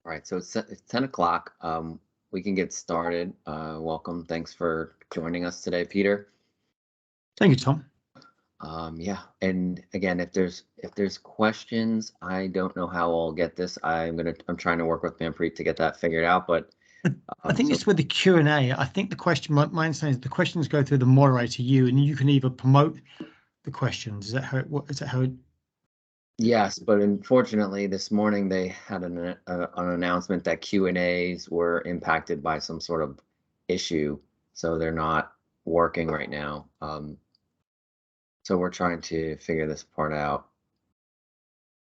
All right, so it's 10 o'clock. We can get started. Welcome. Thanks for joining us today, Peter. Thank you, Tom. Yeah, and again, if there's questions, I don't know how I'll get this. I'm trying to work with Manpreet to get that figured out, but I think so it's with the Q&A. I think the question, my understanding is the questions go through the moderator, you, and you can either promote the questions. Is that how it? yes, but unfortunately, this morning they had an announcement that Q&As were impacted by some sort of issue, so they're not working right now. So we're trying to figure this part out.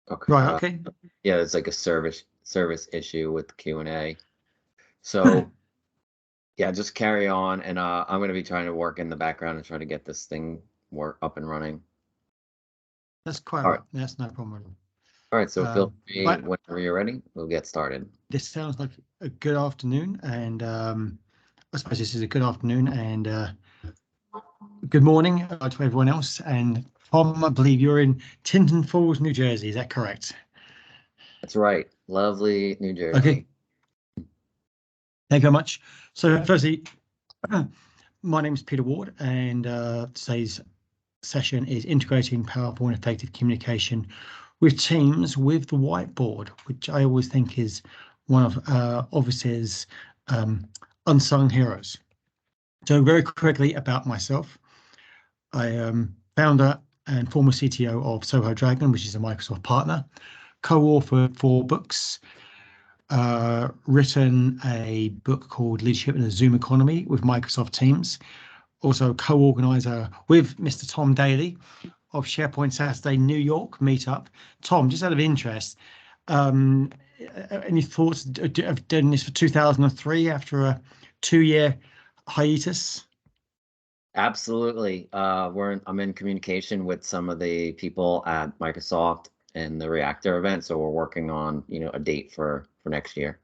Okay. Right. Okay. Yeah, it's like a service issue with Q&A. So yeah, just carry on, and I'm gonna be trying to work in the background and try to get this thing up and running. That's quite All right. right. That's no problem. All right. So feel free Right. whenever you're ready. We'll get started. This sounds like a good afternoon, and I suppose this is a good afternoon and good morning to everyone else. And Tom, I believe you're in Tinton Falls, New Jersey. Is that correct? That's right. Lovely New Jersey. Okay. Thank you very much. So firstly, my name is Peter Ward, and today's session is integrating powerful and effective communication with teams with the whiteboard, which I always think is one of Office's unsung heroes. So very quickly about myself, I am founder and former CTO of Soho Dragon, which is a Microsoft partner, co-authored 4 books, written a book called Leadership in the Zoom Economy with Microsoft Teams, also co-organizer with Mr. Tom Daly of SharePoint Saturday New York meetup. Tom, just out of interest, any thoughts of doing this for 2003 after a 2-year hiatus? Absolutely. I'm in communication with some of the people at Microsoft and the Reactor event, so we're working on, a date for next year.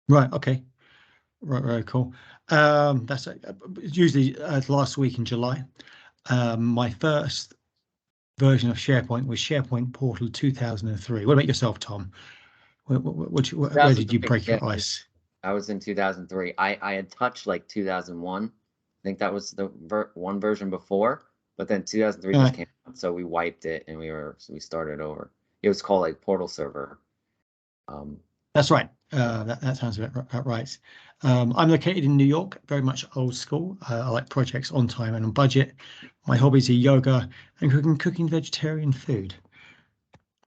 Right. Okay. Right. Very cool. That's usually last week in July. My first version of SharePoint was SharePoint Portal 2003. What about yourself, Tom? Where did you break your ice? I was in 2003. I had touched like 2001. I think that was the one version before, but then 2003 just came out, so we wiped it and we started over. It was called like Portal Server. That's right. That sounds about right. I'm located in New York, very much old school. I like projects on time and on budget. My hobbies are yoga and cooking vegetarian food.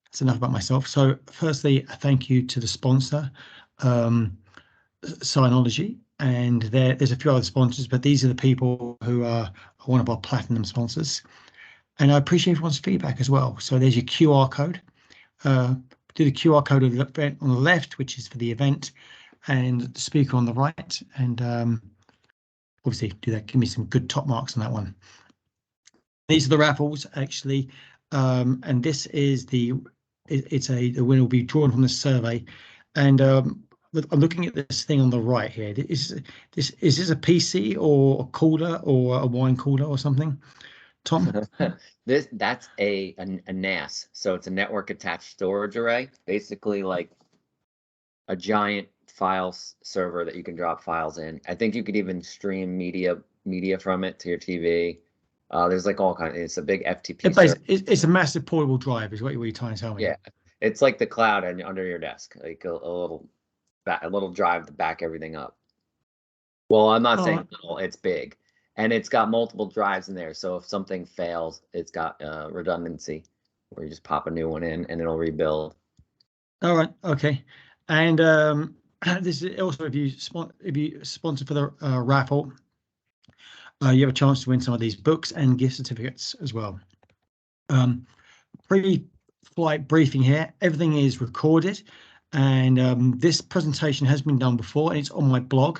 That's enough about myself. So firstly, a thank you to the sponsor, Synology, and there's a few other sponsors, but these are the people who are one of our platinum sponsors. And I appreciate everyone's feedback as well. So there's your QR code. Do the QR code of the event on the left, which is for the event, and the speaker on the right. And obviously do that. Give me some good top marks on that one. These are the raffles actually, and this is the winner will be drawn from the survey. And I'm looking at this thing on the right here. Is this a PC or a cooler or a wine cooler or something, Tom? That's a NAS, so it's a network attached storage array, basically like a giant file server that you can drop files in. I think you could even stream media from it to your TV. There's like all kinds. It's a big FTP server. It's a massive portable drive, is what you're trying to tell me. Yeah, it's like the cloud under your desk, like a little drive to back everything up. Well, I'm not saying little, it's big. And it's got multiple drives in there, so if something fails, it's got redundancy, where you just pop a new one in and it'll rebuild. All right, okay. And this is also if you sponsor for the raffle, you have a chance to win some of these books and gift certificates as well. Pre-flight briefing here. Everything is recorded, and this presentation has been done before, and it's on my blog.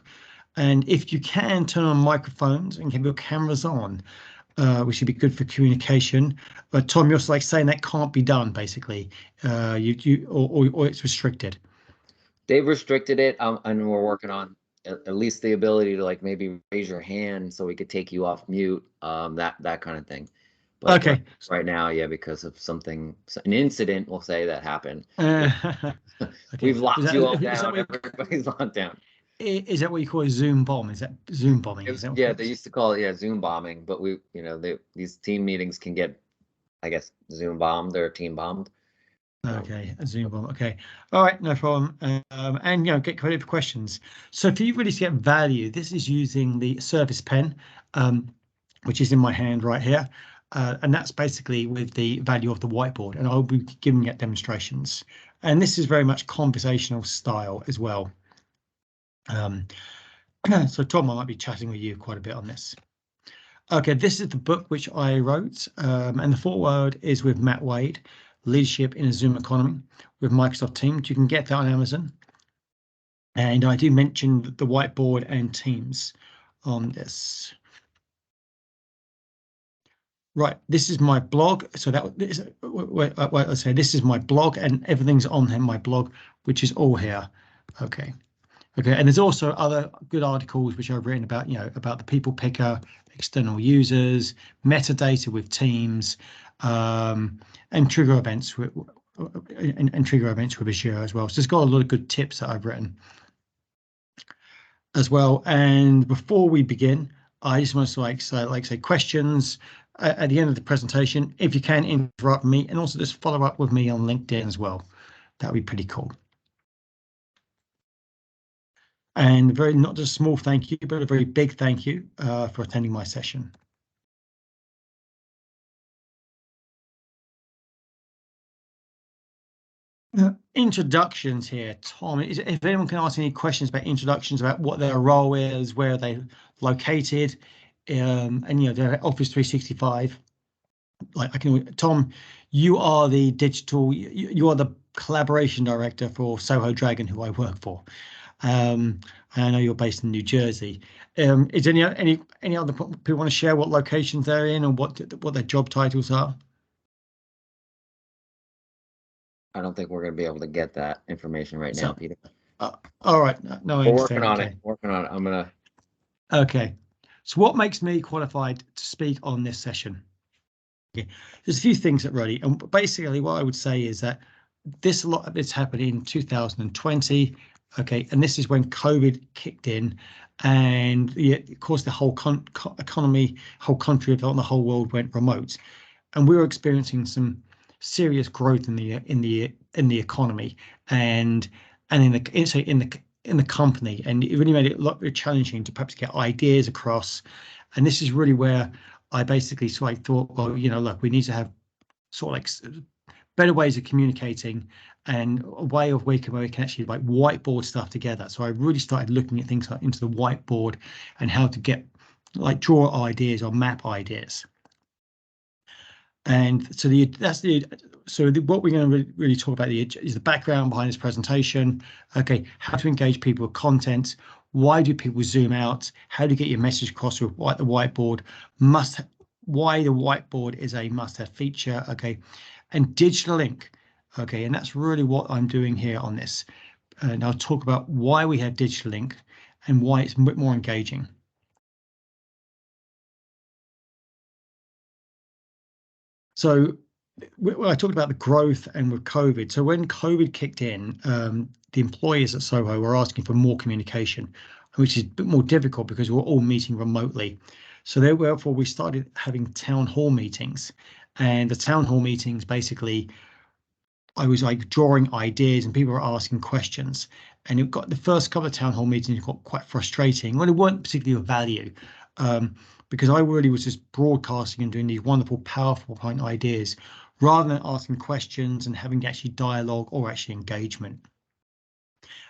And if you can turn on microphones and keep your cameras on, which should be good for communication. But Tom, you're like saying that can't be done, basically. Or it's restricted. They've restricted it, and we're working on at least the ability to like maybe raise your hand so we could take you off mute, that kind of thing. But Okay. right now, yeah, because of something, an incident, we'll say that happened. Okay. We've locked you all Is that down. what Everybody's locked down. is that what you call a Zoom bomb? Is that Zoom bombing? It Is was, that what yeah, it they is? used to call it, yeah, Zoom bombing, but these team meetings can get, I guess, Zoom bombed or team bombed. So Okay, a Zoom bomb. Okay, all right, no problem. And get credit for questions. So for you really to get value, this is using the Surface Pen, um, which is in my hand right here, and that's basically with the value of the whiteboard. And I'll be giving you demonstrations. And this is very much conversational style as well. Um, so Tom, I might be chatting with you quite a bit on this. Okay, this is the book which I wrote, and the foreword is with Matt Wade, Leadership in a Zoom Economy with Microsoft Teams. You can get that on Amazon. And I do mention the whiteboard and Teams on this. Right, this is my blog. So let's say this is my blog, and everything's on my blog, which is all here. Okay. Okay, and there's also other good articles which I've written about, about the people picker, external users, metadata with Teams, and trigger events and trigger events with Azure as well. So it's got a lot of good tips that I've written as well. And before we begin, I just want to say questions at the end of the presentation. If you can interrupt me, and also just follow up with me on LinkedIn as well. That would be pretty cool. And not just a small thank you, but a very big thank you for attending my session. Introductions here, Tom. If anyone can ask any questions about introductions, about what their role is, where they're located, and their Office 365. Tom, you are the digital, you are the collaboration director for Soho Dragon, who I work for. And I know you're based in New Jersey. Is any other people want to share what locations they're in and what their job titles are? I don't think we're going to be able to get that information right now, So, Peter. all right, no, I We're working understand. on Okay, it. Working on it. I'm gonna. okay. So, what makes me qualified to speak on this session? Okay, there's a few things that really, and basically, what I would say is that a lot of this happened in 2020. Okay, and this is when COVID kicked in, and of course the whole economy, whole country, the whole world went remote, and we were experiencing some serious growth in the economy and in the company, and it really made it a lot more challenging to perhaps get ideas across. And this is really where I basically thought, well, look, we need to have sort of better ways of communicating and a way of where we can actually whiteboard stuff together. So I really started looking at things like into the whiteboard and how to get draw ideas or map ideas. And so what we're going to really talk about is the background behind this presentation. Okay, how to engage people with content. Why do people zoom out? How do you get your message across with the whiteboard? Why the whiteboard is a must-have feature. Okay, and digital ink. Okay, and that's really what I'm doing here on this. And I'll talk about why we have digital ink and why it's a bit more engaging. So I talked about the growth and with COVID. So when COVID kicked in, the employees at Soho were asking for more communication, which is a bit more difficult because we're all meeting remotely. So therefore, we started having town hall meetings, and the town hall meetings basically, I was drawing ideas and people were asking questions, and it got the first couple of town hall meetings got quite frustrating when it weren't particularly of value. Because I really was just broadcasting and doing these wonderful, powerful point ideas rather than asking questions and having actually dialogue or actually engagement.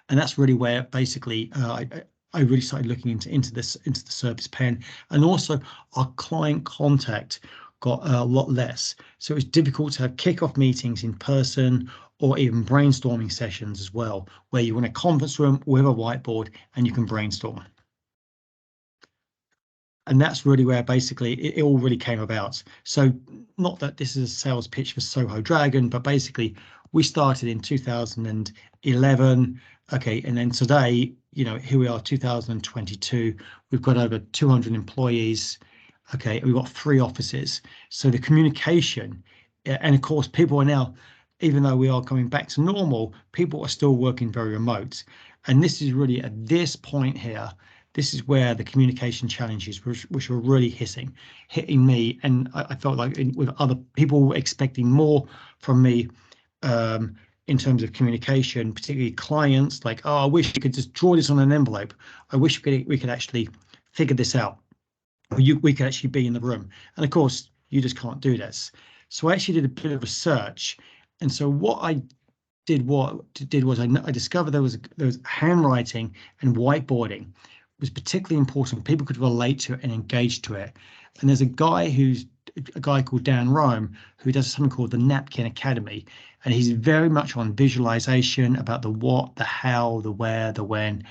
And that's really where basically I really started looking into the Surface Pen, and also our client contact got a lot less. So it's difficult to have kickoff meetings in person or even brainstorming sessions as well, where you're in a conference room with a whiteboard and you can brainstorm. And that's really where basically it all really came about. So not that this is a sales pitch for Soho Dragon, but basically we started in 2011. Okay, and then today, here we are, 2022. We've got over 200 employees. Okay, we've got 3 offices. So the communication, and of course, people are now, even though we are coming back to normal, people are still working very remote. And this is really at this point here, this is where the communication challenges, which were really hitting me. And I felt like with other people expecting more from me, um, in terms of communication, particularly clients, like, oh, I wish you could just draw this on an envelope. I wish we could actually figure this out. Or we could actually be in the room. And of course, you just can't do this. So I actually did a bit of research. And so what I did was I discovered there was handwriting and whiteboarding was particularly important. People could relate to it and engage to it. And there's a guy called Dan Rome who does something called the Napkin Academy, and he's very much on visualization about the what, the how, the where, the when,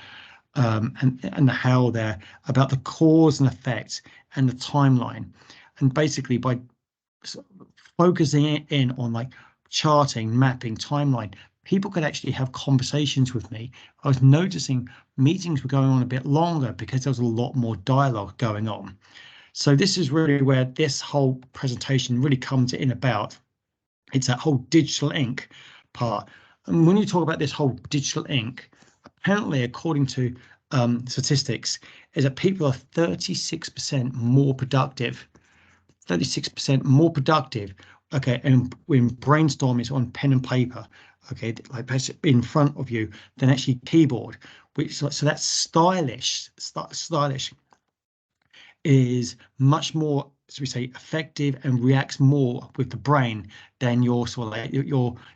and the how there, about the cause and effect and the timeline. And basically by focusing in on like charting, mapping, timeline, people could actually have conversations with me. I was noticing meetings were going on a bit longer because there was a lot more dialogue going on. So this is really where this whole presentation really comes in about. It's that whole digital ink part. And when you talk about this whole digital ink, apparently, according to statistics, is that people are 36% more productive. 36% more productive. Okay, and when brainstorm is on pen and paper, okay, like in front of you, than actually keyboard. Which so that's stylish. Stylish is much more, so we say, effective and reacts more with the brain than your sort of like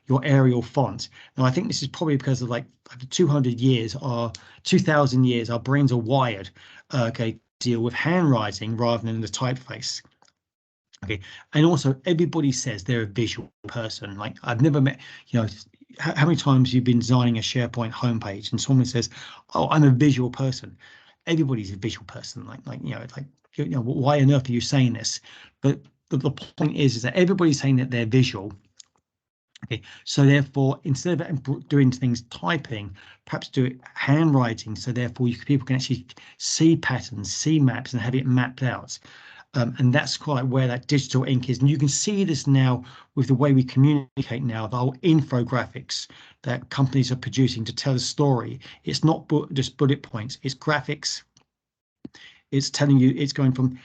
your Arial font. Now, I think this is probably because of like 200 years or 2000 years, our brains are wired, okay, to deal with handwriting rather than the typeface. Okay, and also everybody says they're a visual person. Like I've never met, how many times you've been designing a SharePoint homepage and someone says, "Oh, I'm a visual person." Everybody's a visual person. It's like, why on earth are you saying this? But the point is that everybody's saying that they're visual. Okay, so therefore, instead of doing things typing, perhaps do it handwriting. So therefore, people can actually see patterns, see maps, and have it mapped out. And that's quite where that digital ink is. And you can see this now with the way we communicate now, the whole infographics that companies are producing to tell a story. It's not just bullet points, it's graphics. It's telling you it's going from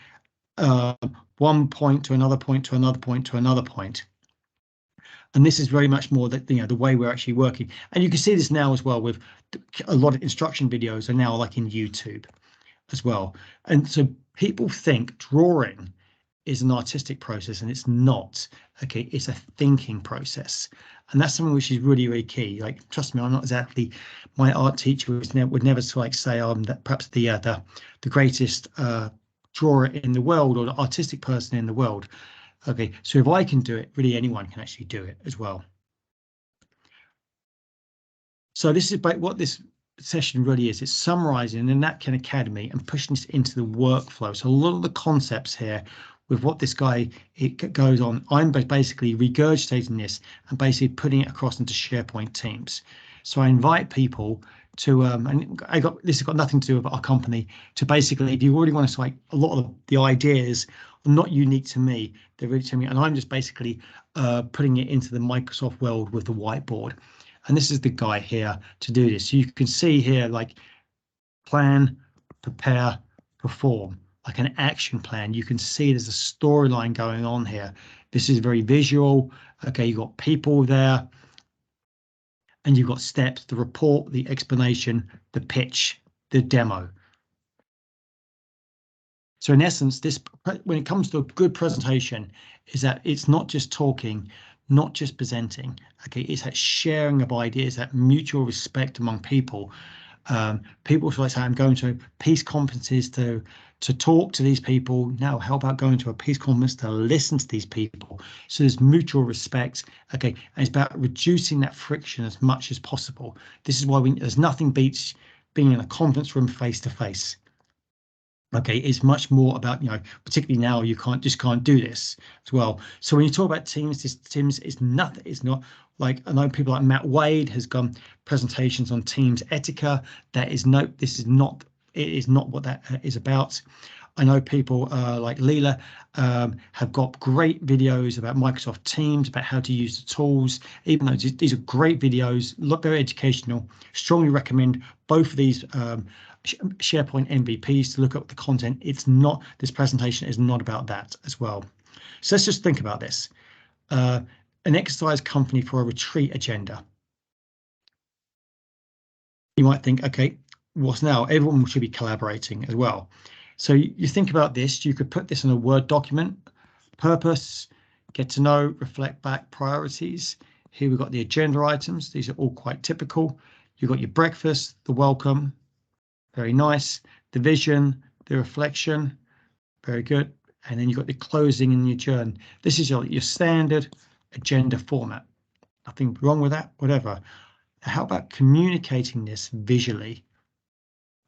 one point to another point to another point to another point. And this is very much more that, the way we're actually working. And you can see this now as well with a lot of instruction videos are now like in YouTube as well. And so people think drawing is an artistic process, and it's not. Okay, it's a thinking process, and that's something which is really, really key. Like, trust me, I'm not exactly, my art teacher would never like say I'm perhaps the greatest drawer in the world or the artistic person in the world. Okay, so if I can do it, really anyone can actually do it as well. So this is about what this session really is. It's summarizing the Napkin Academy and pushing this into the workflow. So a lot of the concepts here with what this guy it goes on, I'm basically regurgitating this and basically putting it across into SharePoint Teams. So I invite people to, and this has got nothing to do with our company, to basically, if you already want to, like, a lot of the ideas are not unique to me, they're really to me, and I'm just basically putting it into the Microsoft world with the whiteboard. And this is the guy here to do this. So you can see here, like, plan, prepare, perform, like an action plan. You can see there's a storyline going on here. This is very visual. Okay, you've got people there, and you've got steps, the report, the explanation, the pitch, the demo. So in essence, this, when it comes to a good presentation, is that it's not just talking, not just presenting. Okay, it's that sharing of ideas, that mutual respect among people. People like say, I'm going to peace conferences to talk to these people. Now, how about going to a peace conference to listen to these people? So there's mutual respect. Okay, and it's about reducing that friction as much as possible. This is why there's nothing beats being in a conference room face to face. Okay, it's much more about, particularly now, you can't do this as well. So when you talk about Teams, Teams is nothing. It's not like, I know people like Matt Wade has done presentations on Teams etiquette. This is not, it is not what that is about. I know people like Leela have got great videos about Microsoft Teams, about how to use the tools. Even though these are great videos, look, very educational. Strongly recommend both of these SharePoint MVPs to look at the content. It's not, this presentation is not about that as well. So let's just think about this. An exercise company for a retreat agenda. You might think, okay, what's now? Everyone should be collaborating as well. So you think about this, you could put this in a Word document, purpose, get to know, reflect back, priorities. Here we've got the agenda items. These are all quite typical. You've got your breakfast, the welcome, very nice, the vision, the reflection, very good. And then you've got the closing and the adjourn. This is your standard agenda format. Nothing wrong with that, whatever. How about communicating this visually?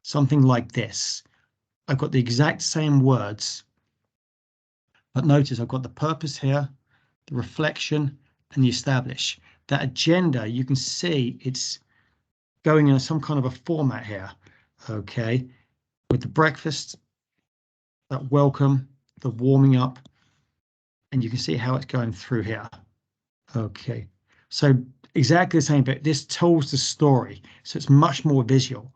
Something like this. I've got the exact same words, but notice I've got the purpose here, the reflection, and the establish. That agenda, you can see it's going in some kind of a format here, okay, with the breakfast, that welcome, the warming up, and you can see how it's going through here. Okay, so exactly the same, but this tells the story, so it's much more visual.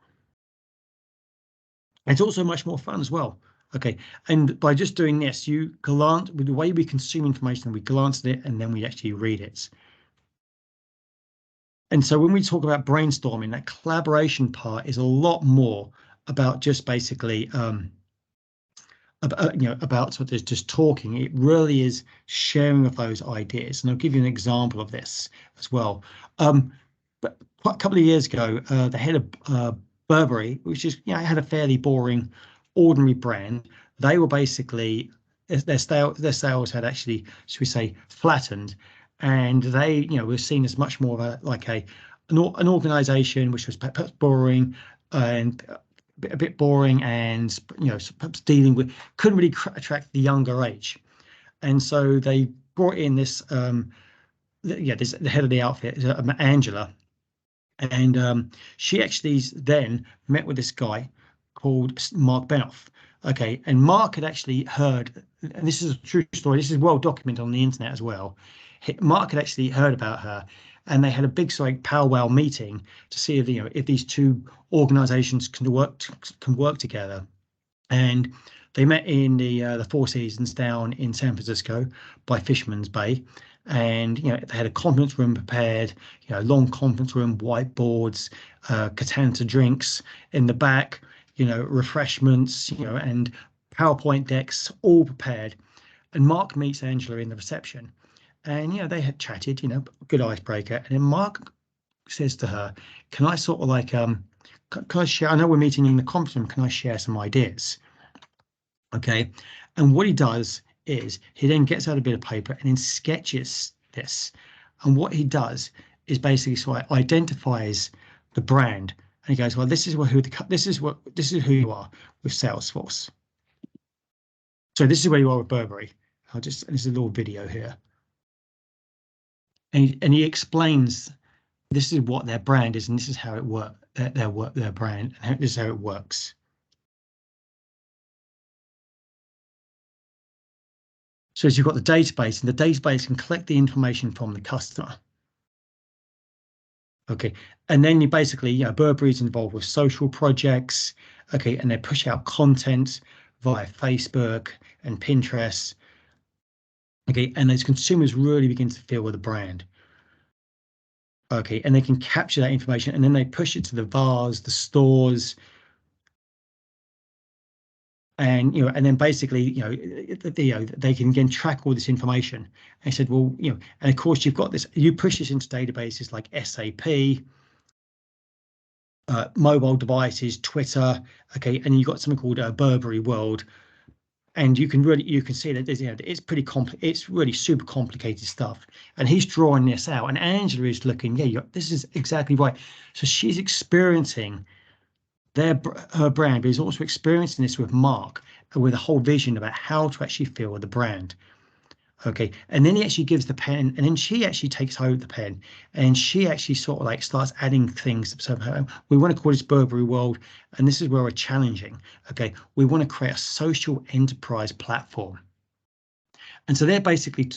It's also much more fun as well. Okay, and by just doing this, you glance with the way we consume information, we glance at it and then we actually read it. And so when we talk about brainstorming, that collaboration part is a lot more about just basically about sort of just talking. It really is sharing of those ideas. And I'll give you an example of this as well. But a couple of years ago, the head of Burberry, which is, had a fairly boring, ordinary brand. They were basically, their sales had actually, should we say, flattened, and they, were seen as much more of an organization which was perhaps boring and a bit boring, and perhaps dealing with, couldn't really attract the younger age, and so they brought in this the head of the outfit, Angela. And she actually then met with this guy called Mark Benoff. Okay, and Mark had actually heard, and this is a true story, this is well documented on the internet as well. Mark had actually heard about her, and they had a big powwow meeting to see if these two organizations can work together. And they met in the Four Seasons down in San Francisco by Fisherman's Bay, and they had a conference room prepared, long conference room, whiteboards, Catanta drinks in the back, refreshments, and PowerPoint decks all prepared. And Mark meets Angela in the reception, and they had chatted, good icebreaker. And then Mark says to her, "Can I sort of can I share? I know we're meeting in the conference room. Can I share some ideas?" Okay, and what he does is he then gets out a bit of paper and then sketches this. And what he does is basically identifies the brand, and he goes, "Well, this is who you are with Salesforce. So this is where you are with Burberry." There's a little video here, and he explains this is what their brand is, and this is how it works. Their brand, and this is how it works. So as you've got the database, and the database can collect the information from the customer. Okay, and then you basically, Burberry's involved with social projects. Okay, and they push out content via Facebook and Pinterest. Okay, and as consumers really begin to feel with the brand. Okay, and they can capture that information, and then they push it to the VARs, the stores, and and then basically they can again track all this information. And I said, well, and of course you've got this, you push this into databases like SAP, mobile devices, Twitter. Okay, and you've got something called Burberry World, and you can see that there's it's pretty complex, it's really super complicated stuff. And he's drawing this out, and Angela is looking, this is exactly right. So she's experiencing her brand, but he's also experiencing this with Mark, with a whole vision about how to actually feel with the brand. Okay, and then he actually gives the pen, and then she actually takes hold of the pen, and she actually sort of like starts adding things. So we want to call this Burberry World, and this is where we're challenging. Okay, we want to create a social enterprise platform, and so they're basically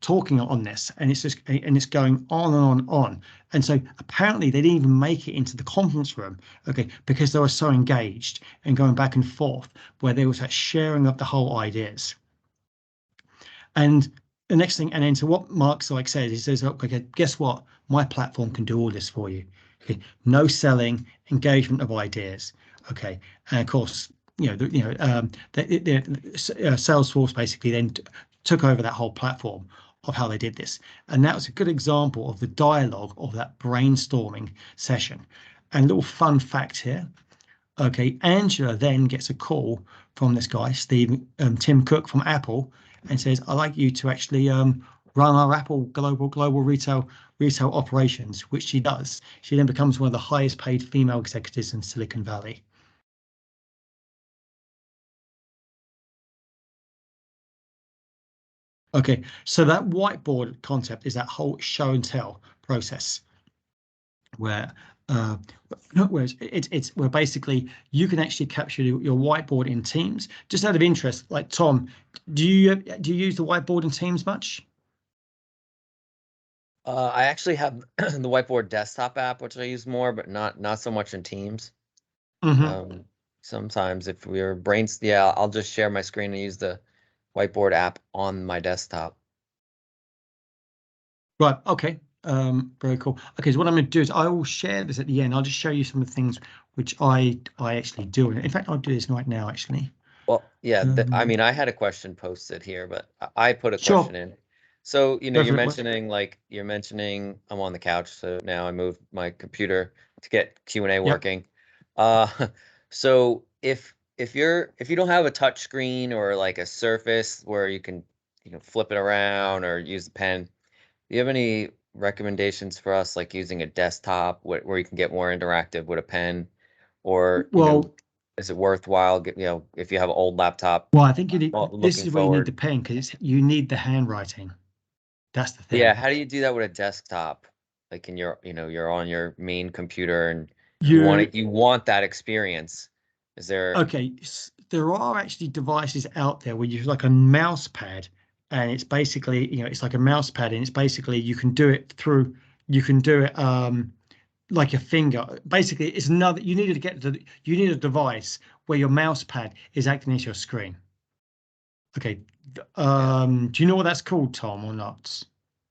talking on this, and it's going on and on and on. And so apparently they didn't even make it into the conference room, okay, because they were so engaged and going back and forth, where there was that sharing of the whole ideas. And the next thing, and then so what Mark like says, he says, okay, guess what? My platform can do all this for you. Okay, no selling, engagement of ideas. Okay, and of course, Salesforce basically then took over that whole platform of how they did this, and that was a good example of the dialogue of that brainstorming session. And little fun fact here. Okay, Angela then gets a call from this guy, Tim Cook from Apple, and says, "I'd like you to actually run our Apple global retail operations," which she does. She then becomes one of the highest paid female executives in Silicon Valley. Okay, so that whiteboard concept is that whole show and tell process where uh, whereas it's where basically you can actually capture your whiteboard in Teams. Just out of interest, like Tom, do you use the whiteboard in Teams much? I actually have the Whiteboard desktop app, which I use more, but not so much in Teams. Mm-hmm. Um, Sometimes if we're yeah, I'll just share my screen and use the Whiteboard app on my desktop. Right. Okay. Very cool. Okay. So what I'm going to do is I will share this at the end. I'll just show you some of the things which I actually do. In fact, I'll do this right now, actually. Well, yeah, I Um, mean, I had a question posted here, but I put a question sure. in. So, Go you're for it. mentioning I'm on the couch, so now I moved my computer to get Q&A Yep. working. Uh, so if you don't have a touch screen or like a surface where you can, flip it around or use the pen, do you have any recommendations for us, like using a desktop where you can get more interactive with a pen, or, Well, is it worthwhile, if you have an old laptop, I think you need. This looking is where you need the forward? pen because you need the handwriting. That's the Yeah, thing. how do you do that with a desktop? Like in you're on your main computer and You you want that experience. Is there, Okay, there are actually devices out there where you use like a mouse pad, and it's basically, it's like a mouse pad, and it's basically you can do it like a finger. Basically, it's another. You need a device where your mouse pad is acting as your screen. Okay, yeah, do you know what that's called, Tom, or not?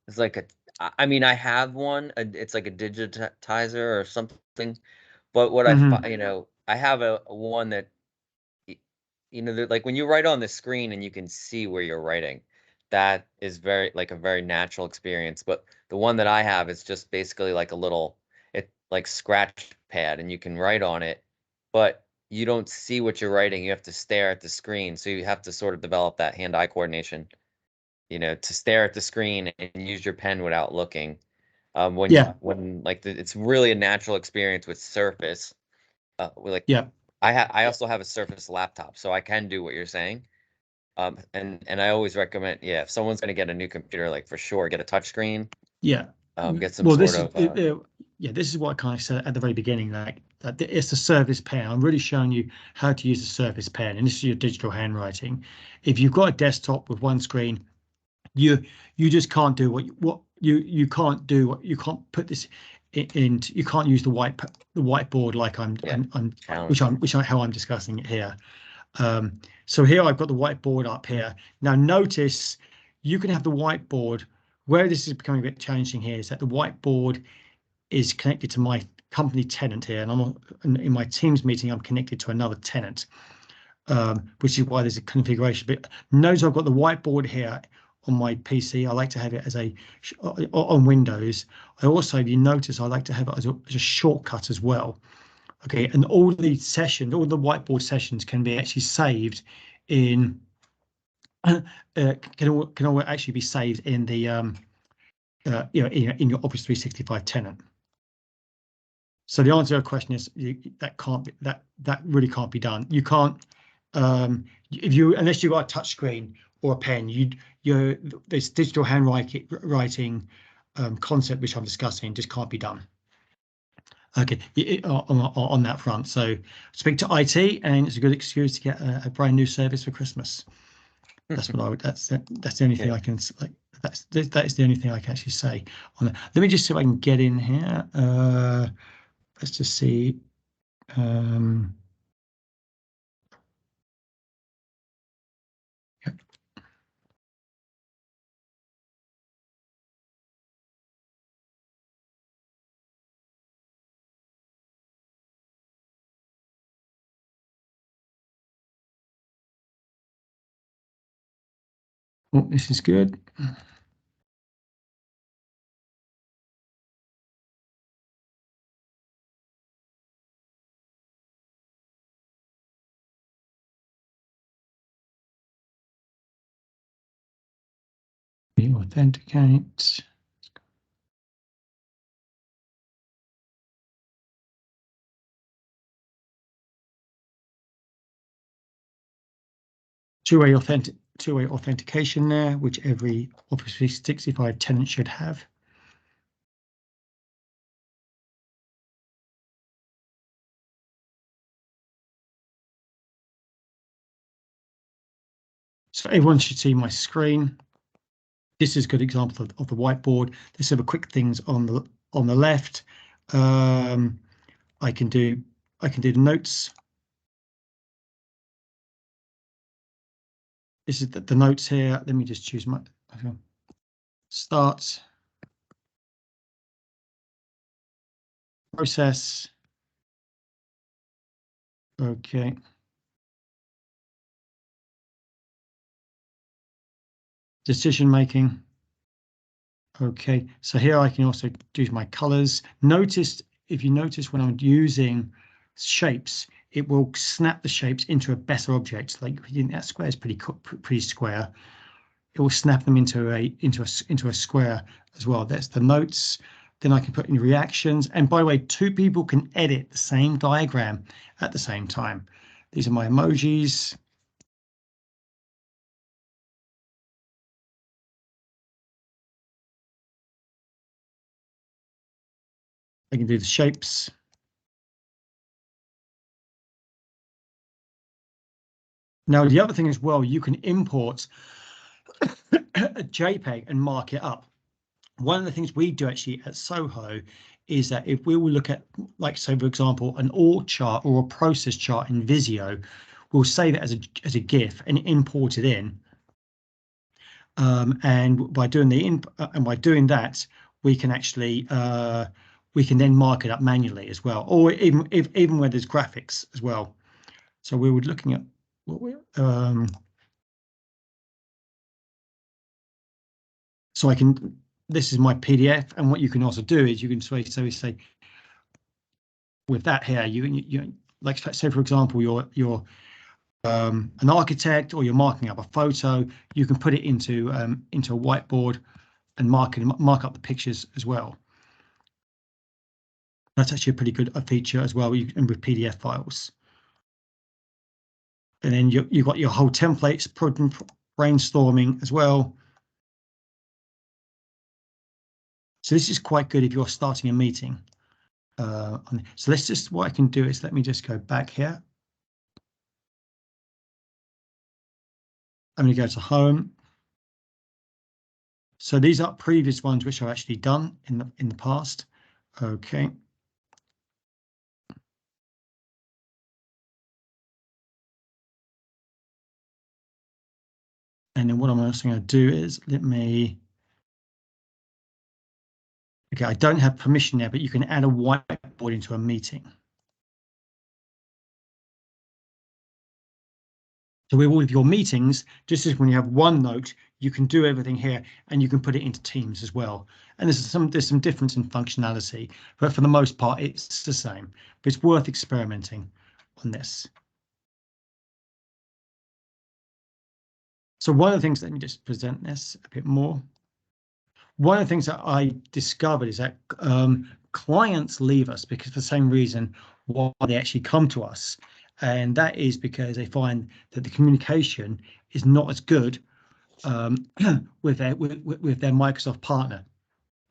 it's like I mean, I have one, it's like a digitizer or something, but what Hmm. I have a one that, y- like when you write on the screen and you can see where you're writing, that is like a very natural experience. But the one that I have is just basically like a little, it like scratch pad, and you can write on it, but you don't see what you're writing. You have to stare at the screen. So you have to sort of develop that hand-eye coordination, to stare at the screen and use your pen without looking. Yeah, When like it's really a natural experience with Surface. Like yeah, I also have a Surface laptop, so I can do what you're saying. And I always recommend, yeah, if someone's going to get a new computer, like for sure, get a touchscreen, yeah. get some Well, sort of, yeah, this is what I kind of said at the very beginning. Like, that it's a Surface Pen. I'm really showing you how to use a Surface Pen, and this is your digital handwriting. If you've got a desktop with one screen, you you just can't do what you can't do. What you can't put this in. You can't use the whiteboard like yeah, challenging. how I'm discussing it here. So here I've got the whiteboard up here. Now notice you can have the whiteboard. Where this is becoming a bit challenging here is that the whiteboard is connected to my company tenant here, and in my Teams meeting, I'm connected to another tenant, which is why there's a configuration. But notice I've got the whiteboard here on my PC. I like to have it as on Windows. I also, if you notice, I like to have it as a shortcut as well. Okay, and all the sessions, all the whiteboard sessions can be actually saved in can all actually be saved in the in your Office 365 tenant. So the answer to your question is that can't that really can't be done. You can't if you unless you've got a touch screen or a pen. This digital handwriting concept which I'm discussing just can't be done. Okay, on that front. So speak to IT, and it's a good excuse to get a brand new service for Christmas. That's what I would. That's the only thing I can like. That is the only thing I can actually say on that. Let me just see if I can get in here. Let's just see. Yep. Oh, this is good. Authenticate. Two-way authentication there, which every Office 365 tenant should have. So everyone should see my screen. This is a good example of the whiteboard. There's some quick things on the left. I can do the notes. This is the notes here. Let me just choose my start, process. Okay. Decision making. Okay, so here I can also do my colors. If you notice when I'm using shapes, it will snap the shapes into a better object. Like that square is pretty square. It will snap them into a square as well. That's the notes. Then I can put in reactions. And by the way, two people can edit the same diagram at the same time. These are my emojis. I can do the shapes. Now, the other thing as well, you can import a JPEG and mark it up. One of the things we do actually at Soho is that if we will look at, like, say, for example, an org chart or a process chart in Visio, we'll save it as a GIF and import it in. And by doing that, we can actually we can then mark it up manually as well, or even where there's graphics as well. So we were looking at what we so I can. This is my PDF, and what you can also do is you can say with that here, you like, say for example, you're an architect or you're marking up a photo, you can put it into a whiteboard and mark up the pictures as well. That's actually a pretty good feature as well, and with PDF files. And then you've got your whole templates, brainstorming as well. So this is quite good if you're starting a meeting. So what I can do is let me just go back here. I'm going to go to home. So these are previous ones which I've actually done in the past. Okay. And then what I'm also going to do is okay, I don't have permission there, but you can add a whiteboard into a meeting. So with all of your meetings, just as when you have OneNote, you can do everything here and you can put it into Teams as well. And there's some difference in functionality, but for the most part, it's the same. But it's worth experimenting on this. So one of the things, let me just present this a bit more. One of the things that I discovered is that clients leave us because for the same reason why they actually come to us. And that is because they find that the communication is not as good with their Microsoft partner.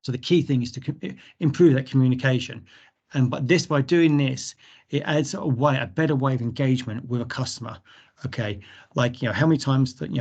So the key thing is to improve that communication. And by doing this, it adds a better way of engagement with a customer. Okay, like how many times that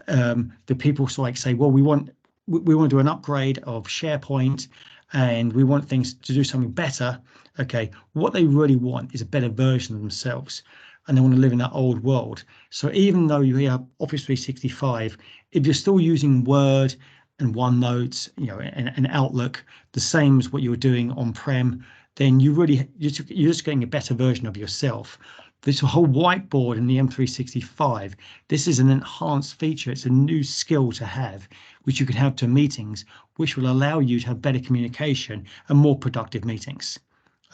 the people sort of like say, well, we want to do an upgrade of SharePoint, and we want things to do something better. Okay, what they really want is a better version of themselves, and they want to live in that old world. So even though you have Office 365, if you're still using Word and OneNote, and Outlook, the same as what you were doing on-prem, then you're just getting a better version of yourself. This whole whiteboard in the M365, this is an enhanced feature. It's a new skill to have, which you can have to meetings, which will allow you to have better communication and more productive meetings.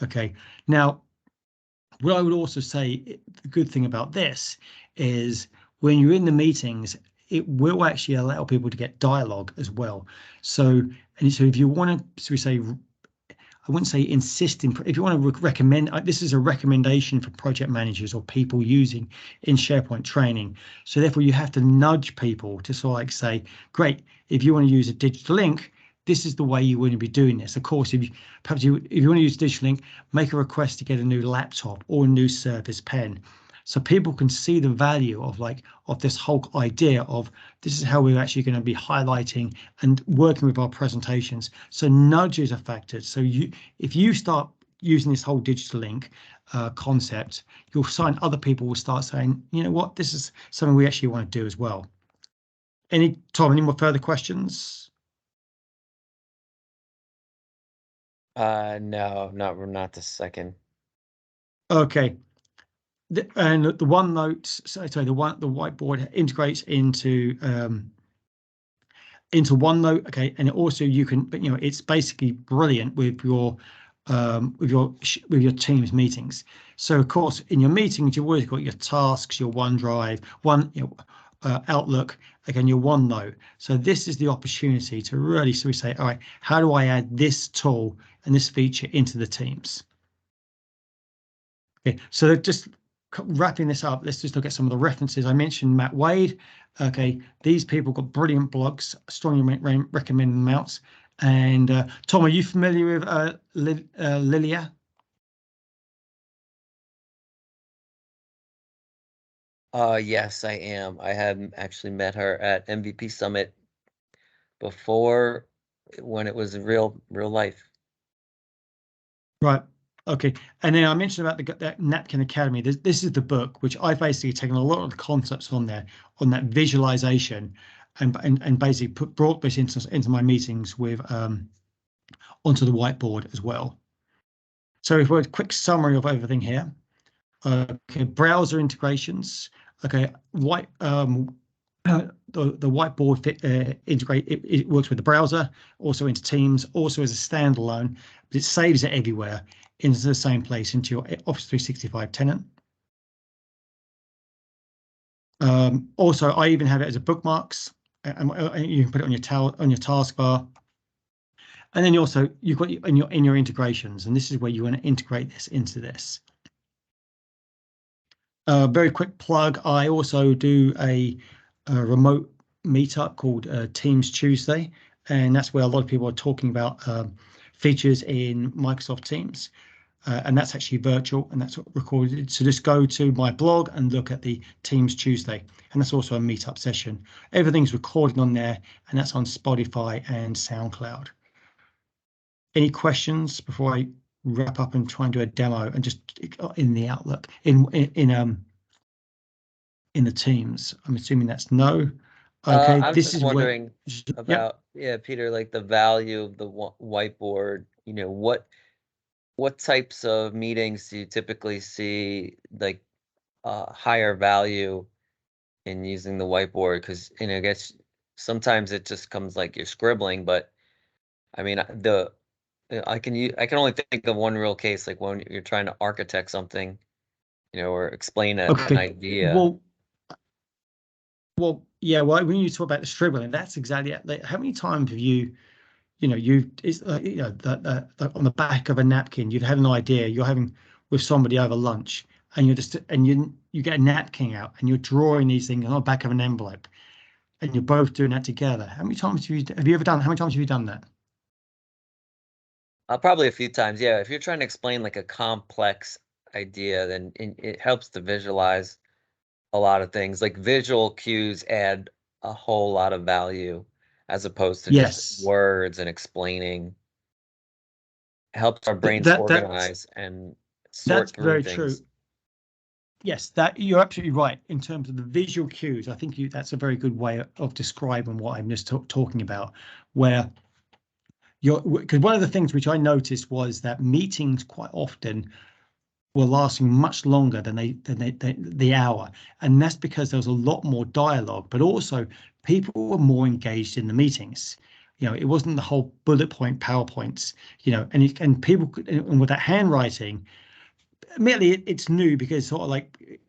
Okay. Now, what I would also say, the good thing about this is when you're in the meetings, it will actually allow people to get dialogue as well. So if you want to, so we say, I wouldn't say insist in, if you want to recommend, this is a recommendation for project managers or people using in SharePoint training. So therefore you have to nudge people to sort of like say, great, if you want to use a digital link, this is the way you want to be doing this. Of course, if you want to use digital link, make a request to get a new laptop or a new Surface Pen. So people can see the value of this whole idea of this is how we're actually going to be highlighting and working with our presentations. So nudges are factored. So if you start using this whole digital link concept, you'll find other people will start saying, you know what, this is something we actually want to do as well. Tom, any more further questions? No, not this second. Okay. And the OneNote, sorry, the whiteboard integrates into OneNote. Okay, and also you can, but it's basically brilliant with your Teams meetings. So of course, in your meetings, you've always got your tasks, your OneDrive, Outlook, again, your OneNote. So this is the opportunity to really sort of say, all right, how do I add this tool and this feature into the Teams? Okay, so just wrapping this up, let's just look at some of the references. I mentioned Matt Wade. Okay, these people got brilliant blogs, strongly recommend them out. And Tom, are you familiar with Lilia? Yes, I am. I had actually met her at MVP Summit before, when it was real life. Right. Okay. And then I mentioned about that Napkin Academy. This is the book which I've basically taken a lot of the concepts on there, on that visualization, and basically brought this into my meetings with onto the whiteboard as well. So if we're a quick summary of everything here. Okay, browser integrations. Okay, the whiteboard integrate it works with the browser, also into Teams, also as a standalone, but it saves it everywhere into the same place, into your Office 365 tenant. Also, I even have it as a bookmarks, and you can put it on your taskbar. And then you've got in your integrations, and this is where you want to integrate this into this. Very quick plug. I also do a remote meetup called Teams Tuesday, and that's where a lot of people are talking about features in Microsoft Teams, and that's actually virtual and that's recorded. So just go to my blog and look at the Teams Tuesday, and that's also a meetup session. Everything's recorded on there, and that's on Spotify and SoundCloud. Any questions before I wrap up and try and do a demo and just in the Outlook in the Teams? I'm assuming that's no. Okay, I was this just is wondering yep. about, Peter, like the value of the whiteboard. What types of meetings do you typically see like higher value in using the whiteboard? Because I guess sometimes it just comes like you're scribbling, but I mean I can only think of one real case, like when you're trying to architect something, or explain an Okay. idea. Well, yeah. Well, when you talk about the scribbling, that's exactly it. Like, how many times have it's on the back of a napkin, you've had an idea you're having with somebody over lunch, and you get a napkin out and you're drawing these things on the back of an envelope, and you're both doing that together. How many times have you ever done? How many times have you done that? Probably a few times. Yeah, if you're trying to explain like a complex idea, then it helps to visualize a lot of things. Like visual cues add a whole lot of value as opposed to just Yes, words and explaining. It helps our brains that's organize and sort through very true. things. Yes, that you're absolutely right in terms of the visual cues. I think that's a very good way of describing what I'm just talking about, where because one of the things which I noticed was that meetings quite often were lasting much longer than the hour, and that's because there was a lot more dialogue, but also people were more engaged in the meetings. It wasn't the whole bullet point PowerPoints. And people could, and with that handwriting, admittedly it's new because sort of like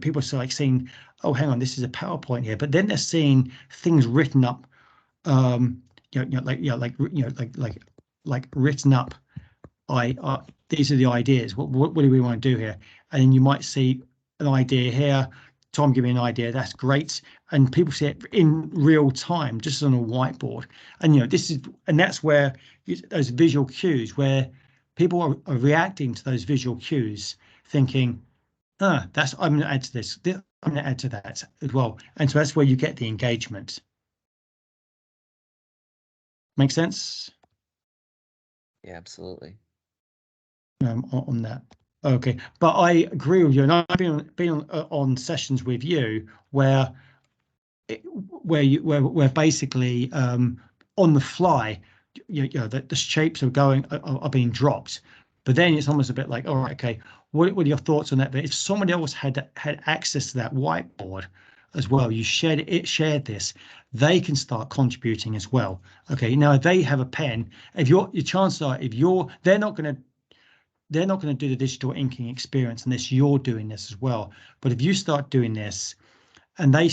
people are sort of like seeing, oh, hang on, this is a PowerPoint here, but then they're seeing things written up, um like written up. These are the ideas. What do we want to do here? And then you might see an idea here. Tom, give me an idea. That's great. And people see it in real time, just on a whiteboard. And that's where those visual cues, where people are reacting to those visual cues, thinking, that's I'm going to add to this. I'm going to add to that as well. And so that's where you get the engagement. Make sense? Yeah, absolutely. On that. Okay, but I agree with you, and I've been on sessions with you where where basically on the fly, the shapes are are being dropped, but then it's almost a bit like, all right, okay, what are your thoughts on that? But if somebody else had access to that whiteboard as well, you shared this, they can start contributing as well. Okay, now if they have a pen, if your chances are, if you're they're not going to do the digital inking experience unless you're doing this as well. But if you start doing this and they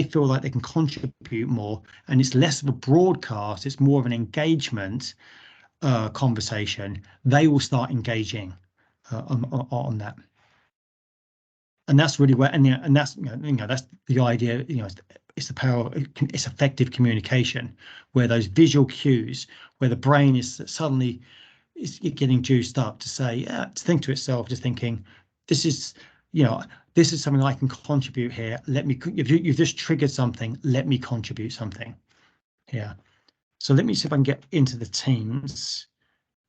feel like they can contribute more, and it's less of a broadcast, it's more of an engagement conversation, they will start engaging on that. And that's really where, and that's that's the idea. It's the power. It's effective communication, where those visual cues, where the brain is suddenly is getting juiced up to say, to think to itself, just thinking, this is, this is something I can contribute here. If you've just triggered something, let me contribute something. Yeah. So let me see if I can get into the teams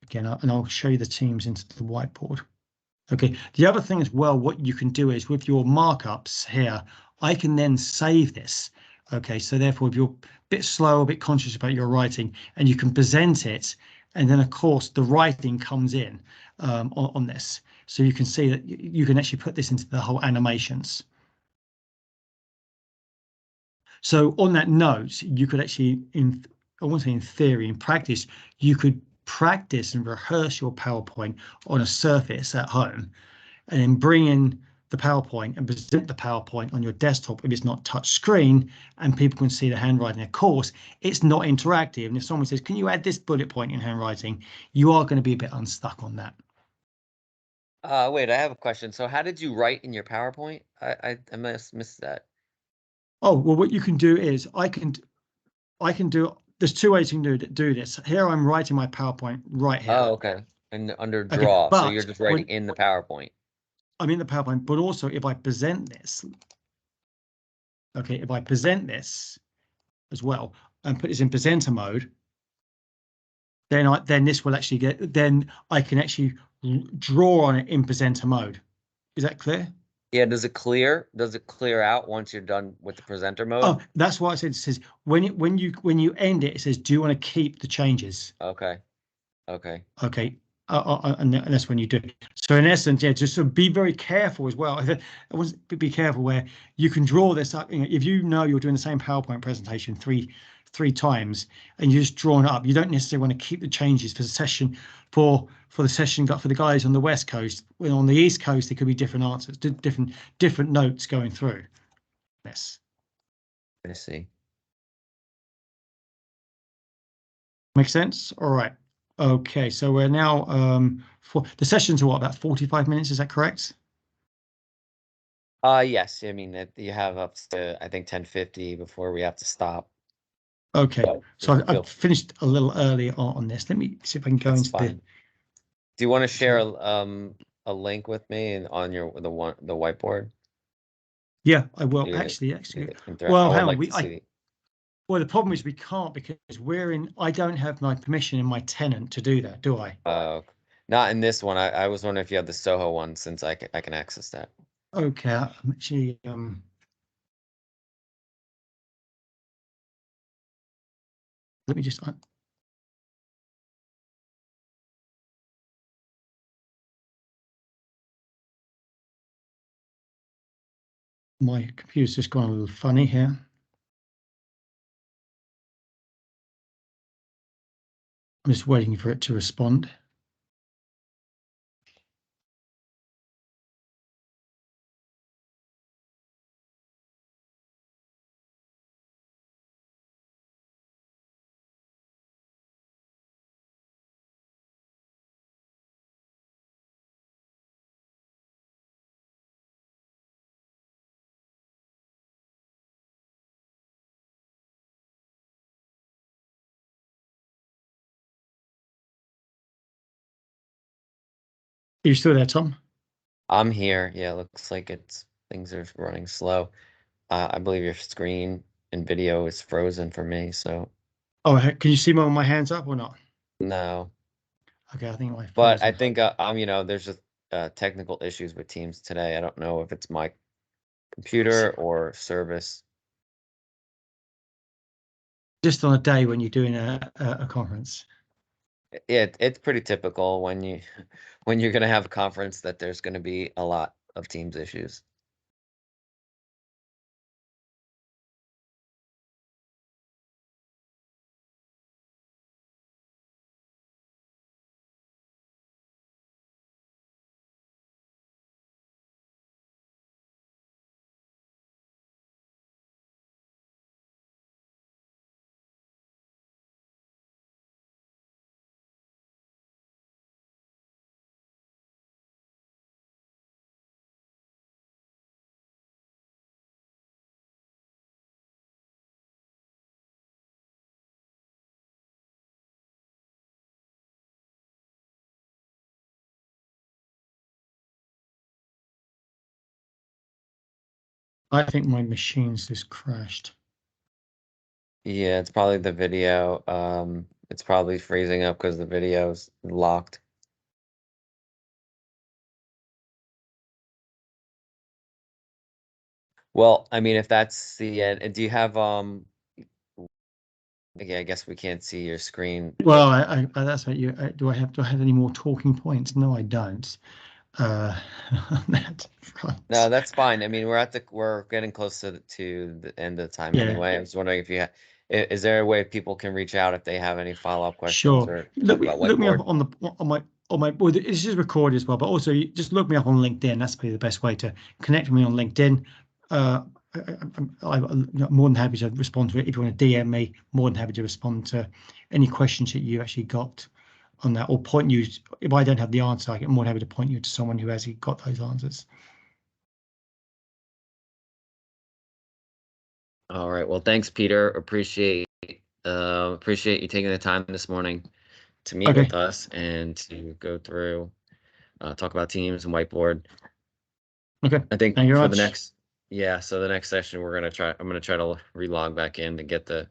again, and I'll show you the teams into the whiteboard. Okay. The other thing as well, what you can do is with your markups here, I can then save this. Okay. So therefore, if you're a bit slow, a bit conscious about your writing, and you can present it, and then of course the writing comes in on this. So you can see that you can actually put this into the whole animations. So on that note, you could actually, I won't say in theory, in practice, you could practice and rehearse your PowerPoint on a Surface at home, and then bring in the PowerPoint and present the PowerPoint on your desktop if it's not touch screen, and people can see the handwriting. Of course, it's not interactive. And if someone says, can you add this bullet point in handwriting? You are going to be a bit unstuck on that. Wait, I have a question. So how did you write in your PowerPoint? I must miss that. Oh, well, what you can do is I can do, there's two ways you can do this. Here I'm writing my PowerPoint right here. Oh, okay. And under Okay, draw, so you're but just writing when in the PowerPoint. I'm in the PowerPoint, but also if I present this, okay, if I present this as well and put this in presenter mode, then this will actually then I can actually draw on it in presenter mode. Is that clear? Yeah, does it clear? Does it clear out once you're done with the presenter mode? Oh, that's why I said, it says when you end it, it says, do you want to keep the changes? Okay. Okay. Okay. And that's when you do it. So in essence, yeah, just be very careful as well. I want to be careful where you can draw this up. If you're doing the same PowerPoint presentation three times and you're just drawing it up, you don't necessarily want to keep the changes for the session for the session for the guys on the West Coast. When on the East Coast, there could be different answers, different notes going through. Yes. I see. Makes sense? All right. Okay, so we're now for the sessions are what, about 45 minutes, is that correct? Yes, I mean, you have up to, I think, 10:50 before we have to stop. Okay, So so I feel finished a little early on this. Let me see if I can go that's into the. fine. Do you want to share So, a link with me and on the whiteboard? yeah, I will You gonna actually. I Well, would hang on. like to see. Well, the problem is we can't because I don't have my permission in my tenant to do that, do I? Not in this one. I was wondering if you have the Soho one since I can access that. Okay, I'm actually let me just my computer's just gone a little funny here. I'm just waiting for it to respond. Are you still there, Tom? I'm here. Yeah, looks like things are running slow. I believe your screen and video is frozen for me, so Oh, can you see my hands up or not? no. Okay, I think I But I frozen. think there's just technical issues with Teams today. I don't know if it's my computer or service. Just on a day when you're doing a conference. It's pretty typical when you when you're gonna have a conference that there's gonna be a lot of Teams issues. I think my machine's just crashed. Yeah, it's probably the video. It's probably freezing up because the video's locked. Well, I mean, if that's the end, do you have okay, I guess we can't see your screen. Well, that's what you. Do I have any more talking points? No, I don't. On that No, front. that's fine. I mean, we're getting close to the end of the time Yeah, anyway. I was wondering if is there a way people can reach out if they have any follow-up questions sure. or talk about Look me up whiteboard? on my. Well, this is recorded as well, but also you just look me up on LinkedIn. That's probably the best way to connect with me on LinkedIn. Uh, I'm more than happy to respond to it. If you want to DM me, more than happy to respond to any questions that you actually got on that, or point you. If I don't have the answer, I get more than happy to point you to someone who actually got those answers. All right. Well, thanks, Peter. Appreciate you taking the time this morning to meet Okay, with us and to go through talk about Teams and whiteboard. okay. I think Thank you very for the much. next, yeah, so the next session I'm gonna try to relog back in to get the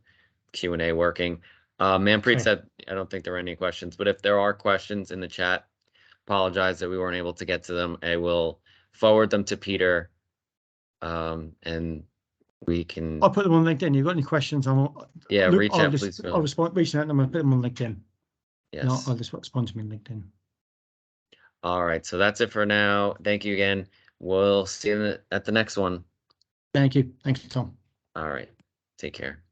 Q&A working. Manpreet Okay. said, I don't think there were any questions, but if there are questions in the chat, apologize that we weren't able to get to them. I will forward them to Peter, and we can, I'll put them on LinkedIn. You've got any questions? yeah, Look. reach out, please. I'll respond. Reach out to them and put them on LinkedIn. No, I'll Yes. just respond to me on LinkedIn. All right, so that's it for now. Thank you again. We'll see you at the next one. Thank you. Thanks, Tom. All right, take care.